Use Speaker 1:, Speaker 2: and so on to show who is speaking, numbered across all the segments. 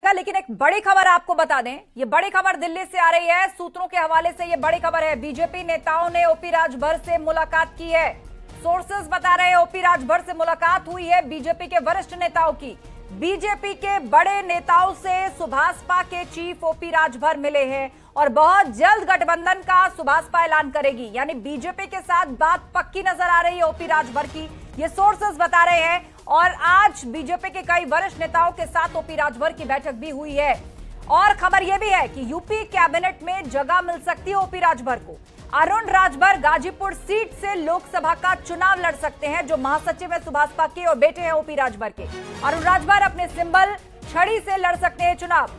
Speaker 1: का, लेकिन एक बड़ी खबर आपको बता दें। ये बड़ी खबर दिल्ली से आ रही है, सूत्रों के हवाले से ये बड़ी खबर है। बीजेपी नेताओं ने ओपी राजभर से मुलाकात की है। सोर्सेस बता रहे हैं ओपी राजभर से मुलाकात हुई है बीजेपी के वरिष्ठ नेताओं की। बीजेपी के बड़े नेताओं से सुभाषपा के चीफ ओपी राजभर मिले हैं और बहुत जल्द गठबंधन का सुभाषपा ऐलान करेगी, यानी बीजेपी के साथ बात पक्की नजर आ रही है ओपी राजभर की, ये सोर्सेस बता रहे हैं। और आज बीजेपी के कई वरिष्ठ नेताओं के साथ ओपी राजभर की बैठक भी हुई है। और खबर यह भी है कि यूपी कैबिनेट में जगह मिल सकती है ओपी राजभर को। अरुण राजभर गाजीपुर सीट से लोकसभा का चुनाव लड़ सकते हैं, जो महासचिव है सुभाषपा के और बेटे हैं ओपी राजभर के। अरुण राजभर अपने सिंबल छड़ी से लड़ सकते हैं चुनाव।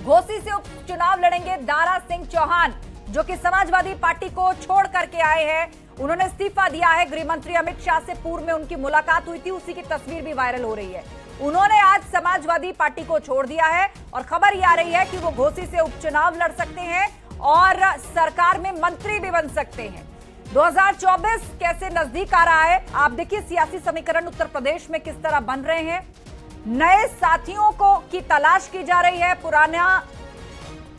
Speaker 1: घोसी से उपचुनाव लड़ेंगे दारा सिंह चौहान, जो कि समाजवादी पार्टी को छोड़ करके आए हैं। उन्होंने इस्तीफा दिया है। गृह मंत्री अमित शाह से पूर्व में उनकी मुलाकात हुई थी, उसी की तस्वीर भी वायरल हो रही है। उन्होंने आज समाजवादी पार्टी को छोड़ दिया है और खबर ये आ रही है कि वो घोसी से उपचुनाव लड़ सकते हैं और सरकार में मंत्री भी बन सकते हैं। 2024 कैसे नजदीक आ रहा है, आप देखिए सियासी समीकरण उत्तर प्रदेश में किस तरह बन रहे हैं। नए साथियों को की तलाश की जा रही है, पुराना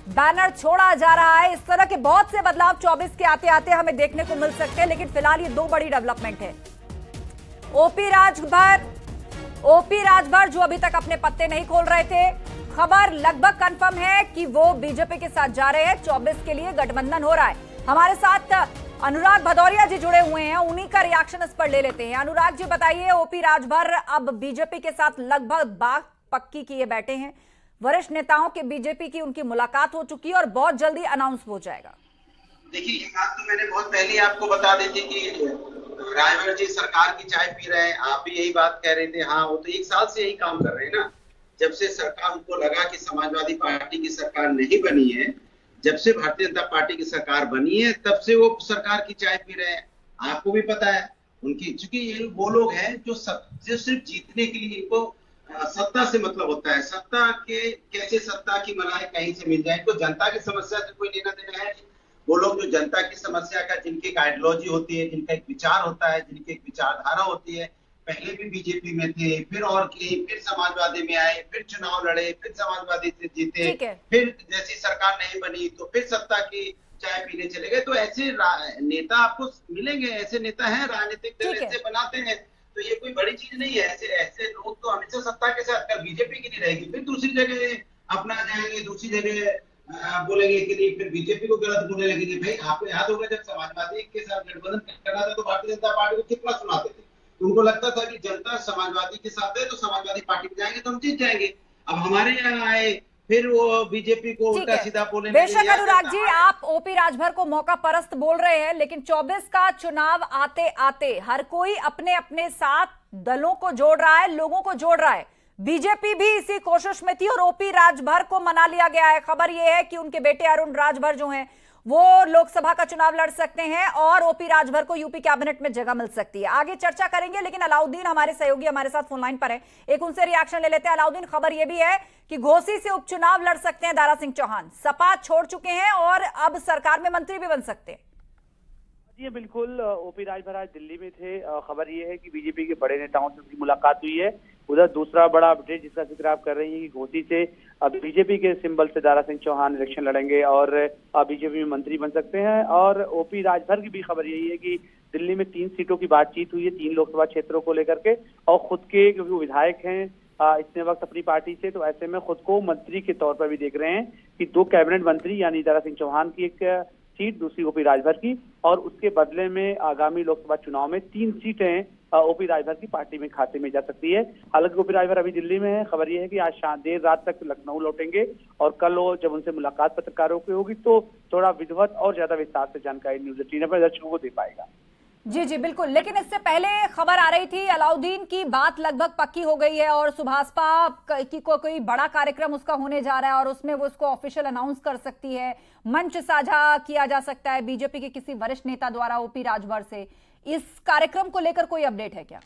Speaker 1: बैनर छोड़ा जा रहा है। इस तरह के बहुत से बदलाव 24 के आते आते हमें देखने को मिल सकते हैं, लेकिन फिलहाल ये दो बड़ी डेवलपमेंट है। ओपी राजभर जो अभी तक अपने पत्ते नहीं खोल रहे थे, खबर लगभग कंफर्म है कि वो बीजेपी के साथ जा रहे हैं। 24 के लिए गठबंधन हो रहा है। हमारे साथ अनुराग भदौरिया जी जुड़े हुए हैं, उन्हीं का रिएक्शन इस पर ले लेते हैं। अनुराग जी बताइए, ओपी राजभर अब बीजेपी के साथ लगभग बात पक्की किए बैठे हैं। वरिष्ठ नेताओं के बीजेपी की उनकी मुलाकात हो चुकी है और बहुत जल्दी अनाउंस हो जाएगा।
Speaker 2: देखिए, ये बात तो मैंने बहुत पहले आपको बता दी थी कि राजभर जी सरकार की चाय पी रहे हैं। आप भी यही बात कह रहे थे। हाँ, वो तो 1 साल से यही काम कर रहे हैं ना। जब से सरकार, उनको लगा कि समाजवादी पार्टी की सरकार नहीं बनी है, जब से भारतीय जनता पार्टी की सरकार बनी है, तब से वो सरकार की चाय पी रहे हैं। आपको भी पता है उनकी, चूंकि ये वो लोग हैं जो सिर्फ जीतने के लिए, इनको सत्ता से मतलब होता है। सत्ता के कैसे सत्ता की मलाई कहीं से मिल जाए, इनको जनता की समस्या से कोई लेना देना है। वो लोग जो जनता की समस्या का, जिनकी एक आइडियोलॉजी होती है, जिनका एक विचार होता है, जिनकी एक विचारधारा होती है, पहले भी बीजेपी में थे, फिर और की, फिर समाजवादी में आए, फिर चुनाव लड़े, फिर समाजवादी से जीते, फिर जैसी सरकार नहीं बनी तो फिर सत्ता की चाय पीने चले गए। तो ऐसे नेता आपको मिलेंगे, ऐसे नेता हैं, राजनीतिक दल ऐसे बनाते हैं। तो ये कोई बड़ी चीज नहीं है। ऐसे ऐसे लोग तो हमेशा सत्ता के साथ, कर बीजेपी की नहीं रहेगी, फिर दूसरी जगह अपना जाएंगे, दूसरी जगह बोलेंगे कि नहीं, फिर बीजेपी को गलत बोलने लगेंगे। भाई, आपको याद होगा जब समाजवादी के साथ गठबंधन करना था तो भारतीय जनता पार्टी को कितना सुनाते थे। तो उनको लगता था कि जनता समाजवादी के साथ है तो समाजवादी पार्टी में जाएंगे तो हम जीत जाएंगे। अब हमारे यहाँ आए, फिर वो बीजेपी को उल्टा सीधा बोले।
Speaker 1: बेशक अनुराग जी, आप ओपी राजभर को मौका परस्त बोल रहे हैं, लेकिन 24 का चुनाव आते आते हर कोई अपने अपने साथ दलों को जोड़ रहा है, लोगों को जोड़ रहा है। बीजेपी भी इसी कोशिश में थी और ओपी राजभर को मना लिया गया है। खबर यह है कि उनके बेटे अरुण राजभर जो हैं वो लोकसभा का चुनाव लड़ सकते हैं और ओपी राजभर को यूपी कैबिनेट में जगह मिल सकती है। आगे चर्चा करेंगे, लेकिन अलाउद्दीन हमारे सहयोगी हमारे साथ फोन लाइन पर है, एक उनसे रिएक्शन ले लेते हैं। अलाउद्दीन, खबर यह भी है कि घोसी से उपचुनाव लड़ सकते हैं दारा सिंह चौहान, सपा छोड़ चुके हैं और अब सरकार में मंत्री भी बन सकते हैं।
Speaker 3: जी बिल्कुल, ओपी राजभर आज दिल्ली में थे। खबर ये है कि बीजेपी के बड़े नेताओं से उनकी मुलाकात हुई है। उधर दूसरा बड़ा अपडेट जिसका जिक्र आप कर रही हैं कि घोसी से अब बीजेपी के सिंबल से दारा सिंह चौहान इलेक्शन लड़ेंगे और बीजेपी में मंत्री बन सकते हैं। और ओपी राजभर की भी खबर यही है कि दिल्ली में 3 सीटों की बातचीत हुई है, 3 लोकसभा क्षेत्रों को लेकर के, और खुद के, क्योंकि वो विधायक हैं इतने वक्त अपनी पार्टी से, तो ऐसे में खुद को मंत्री के तौर पर भी देख रहे हैं कि 2 कैबिनेट मंत्री, यानी दारा सिंह चौहान की एक सीट, दूसरी ओपी राजभर की, और उसके बदले में आगामी लोकसभा चुनाव में 3 सीटें ओपी राजभर की पार्टी में खाते में जा सकती है। हालांकि ओपी राजभर अभी दिल्ली में है। खबर यह है कि आज देर रात तक लखनऊ लौटेंगे और कल वो जब उनसे मुलाकात पत्रकारों की होगी तो थोड़ा विधिवत और ज्यादा विस्तार से जानकारी न्यूज 18 पर दर्शकों को दे पाएगा।
Speaker 1: जी जी बिल्कुल, लेकिन इससे पहले खबर आ रही थी अलाउद्दीन की बात लगभग पक्की हो गई है और सुभाषपा की कोई बड़ा कार्यक्रम उसका होने जा रहा है और उसमें वो उसको ऑफिशियल अनाउंस कर सकती है, मंच साझा किया जा सकता है बीजेपी के किसी वरिष्ठ नेता द्वारा ओपी राजभर से। इस कार्यक्रम को लेकर कोई अपडेट है क्या?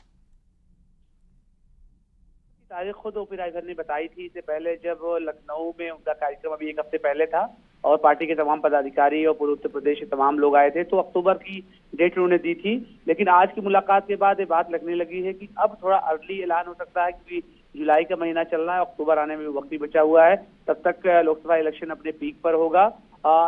Speaker 3: तारीख खुद ओपी राजभर ने बताई थी। इससे पहले जब लखनऊ में उनका कार्यक्रम अभी 1 हफ्ते पहले था और पार्टी के तमाम पदाधिकारी और पूर्व उत्तर प्रदेश के तमाम लोग आए थे, तो अक्टूबर की डेट उन्होंने दी थी। लेकिन आज की मुलाकात के बाद ये बात लगने लगी है कि अब थोड़ा अर्ली ऐलान हो सकता है, क्योंकि जुलाई का महीना चल रहा है, अक्टूबर आने में वक्त ही बचा हुआ है, तब तक लोकसभा इलेक्शन अपने पीक पर होगा।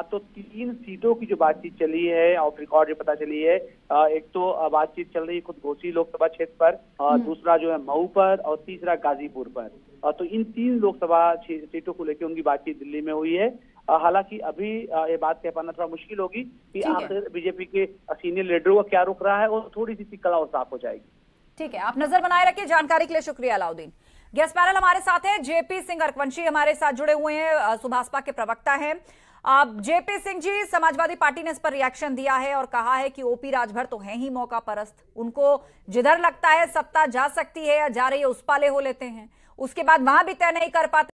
Speaker 3: तो 3 सीटों की जो बातचीत चली है, ऑफ रिकॉर्ड ये पता चली है, एक तो बातचीत चल रही है खुद घोसी लोकसभा क्षेत्र पर, दूसरा जो है मऊ पर, और तीसरा गाजीपुर पर। तो इन 3 लोकसभा सीटों को लेकर उनकी बातचीत दिल्ली में हुई है। हालांकि अभी ये बात कह पाना थोड़ा मुश्किल होगी कि आखिर बीजेपी के सीनियर लीडरों का क्या रुख रहा है, और थोड़ी सी कला और साफ हो जाएगी।
Speaker 1: ठीक है, आप नजर बनाए रखिए। जानकारी के लिए शुक्रिया अलाउद्दीन। गेस्ट पैनल हमारे साथ है जेपी सिंह अर्कवंशी, हमारे साथ जुड़े हुए हैं, सुभाषपा के प्रवक्ता हैं। जेपी सिंह जी, समाजवादी पार्टी ने इस पर रिएक्शन दिया है और कहा है कि ओपी राजभर तो है ही मौका परस्त, उनको जिधर लगता है सत्ता जा सकती है या जा रही है उस पाले हो लेते हैं, उसके बाद वहां भी तय नहीं कर पाते।